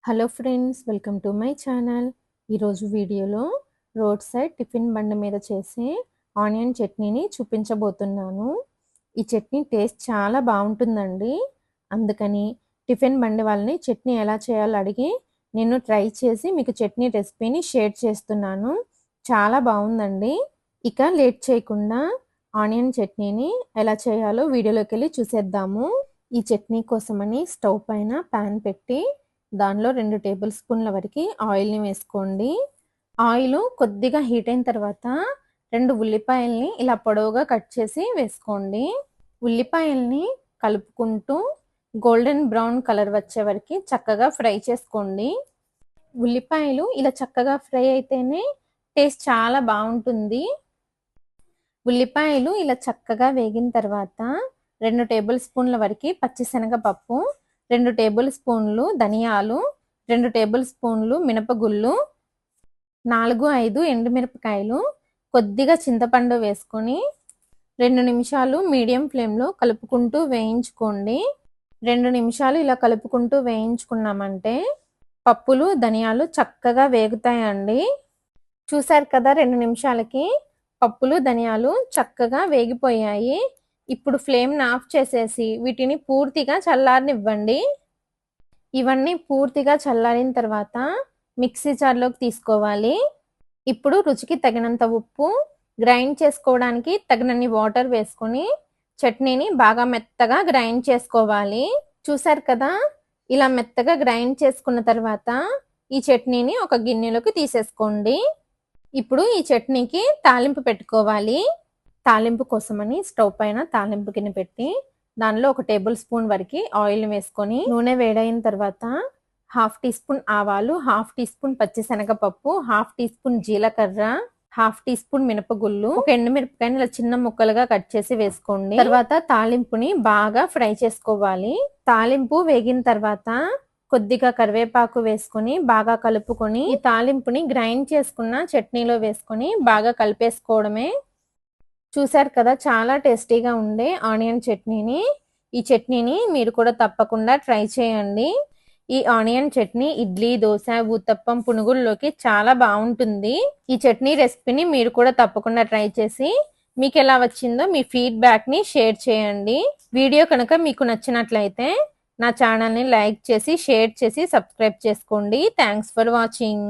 Hello friends, welcome to my channel. ఈరోజు వీడియోలో road side tiffin బండి మీద చేసే ఆనియన్ చట్నీని చూపించబోతున్నాను. ఈ చట్నీ టేస్ట్ చాలా బాగుంటుందండి. అందుకని టిఫిన్ బండి వాళ్ళని చట్నీ ఎలా చేయాలో అడిగి నేను ట్రై చేసి మీకు చట్నీ రెసిపీని షేర్ చేస్తున్నాను. చాలా బాగుందండి. ఇక లేట్ చేయకుండా ఆనియన్ చట్నీని ఎలా చేయాలో వీడియోలోకి వెళ్ళి చూసేద్దాము. ఈ చట్నీ కోసమని స్టవ్ పైన ప్యాన్ పెట్టి దానిలో 2 టేబుల్ స్పూన్ల వరకు ఆయిల్ని వేసుకోండి. ఆయిల్ కొద్దిగా హీట్ అయిన తర్వాత 2 ఉల్లిపాయల్ని ఇలా పొడవుగా కట్ చేసి వేసుకోండి. ఉల్లిపాయల్ని కలుపుకుంటూ గోల్డెన్ బ్రౌన్ కలర్ వచ్చే వరకు చక్కగా ఫ్రై చేసుకోండి. ఉల్లిపాయలు ఇలా చక్కగా ఫ్రై అయితేనే టేస్ట్ చాలా బాగుంటుంది. ఉల్లిపాయలు ఇలా చక్కగా వేగిన తర్వాత 2 టేబుల్ స్పూన్ల వరకు పచ్చిశనగపప్పు, 2 టేబుల్ స్పూన్లు ధనియాలు, 2 టేబుల్ స్పూన్లు మినపగుళ్ళు, 4-5 ఎండుమిరపకాయలు, కొద్దిగా చింతపండు వేసుకొని 2 నిమిషాలు మీడియం ఫ్లేమ్లో కలుపుకుంటూ వేయించుకోండి. 2 నిమిషాలు ఇలా కలుపుకుంటూ వేయించుకున్నామంటే పప్పులు ధనియాలు చక్కగా వేగుతాయండి. చూసారు కదా, 2 నిమిషాలకి పప్పులు ధనియాలు చక్కగా వేగిపోయాయి. ఇప్పుడు ఫ్లేమ్ని ఆఫ్ చేసేసి వీటిని పూర్తిగా చల్లారనివ్వండి. ఇవన్నీ పూర్తిగా చల్లారిన తర్వాత మిక్సీ జార్లోకి తీసుకోవాలి. ఇప్పుడు రుచికి తగినంత ఉప్పు, గ్రైండ్ చేసుకోవడానికి తగినన్ని వాటర్ వేసుకొని చట్నీని బాగా మెత్తగా గ్రైండ్ చేసుకోవాలి. చూసారు కదా, ఇలా మెత్తగా గ్రైండ్ చేసుకున్న తర్వాత ఈ చట్నీని ఒక గిన్నెలోకి తీసేసుకోండి. ఇప్పుడు ఈ చట్నీకి తాలింపు పెట్టుకోవాలి. తాలింపు కోసమని స్టవ్ పైన తాలింపు గిన్నె పెట్టి దానిలో 1 టేబుల్ స్పూన్ వరకు ఆయిల్ వేసుకొని నూనె వేడైన తర్వాత 1/2 టీ స్పూన్ ఆవాలు, 1/2 టీ స్పూన్ పచ్చిశనగపప్పు, 1/2 టీ స్పూన్ జీలకర్ర, 1/2 టీ స్పూన్ మినపగుళ్ళు, 1 ఎండుమిరపకాయని ఇలా చిన్న ముక్కలుగా కట్ చేసి వేసుకోండి. తర్వాత తాలింపుని బాగా ఫ్రై చేసుకోవాలి. తాలింపు వేగిన తర్వాత కొద్దిగా కరివేపాకు వేసుకొని బాగా కలుపుకొని ఈ తాలింపుని గ్రైండ్ చేసుకున్న చట్నీలో వేసుకొని బాగా కలిపేసుకోవడమే. చూసారు కదా, చాలా టేస్టీగా ఉండే ఆనియన్ చట్నీని. ఈ చట్నీని మీరు కూడా తప్పకుండా ట్రై చేయండి. ఈ ఆనియన్ చట్నీ ఇడ్లీ, దోశ, ఊతప్పం, పునుగుల్లోకి చాలా బాగుంటుంది. ఈ చట్నీ రెసిపీని మీరు కూడా తప్పకుండా ట్రై చేసి మీకు ఎలా వచ్చిందో మీ ఫీడ్బ్యాక్ని షేర్ చేయండి. వీడియో కనుక మీకు నచ్చినట్లయితే నా ఛానల్ని లైక్ చేసి, షేర్ చేసి, సబ్స్క్రైబ్ చేసుకోండి. Thanks for watching.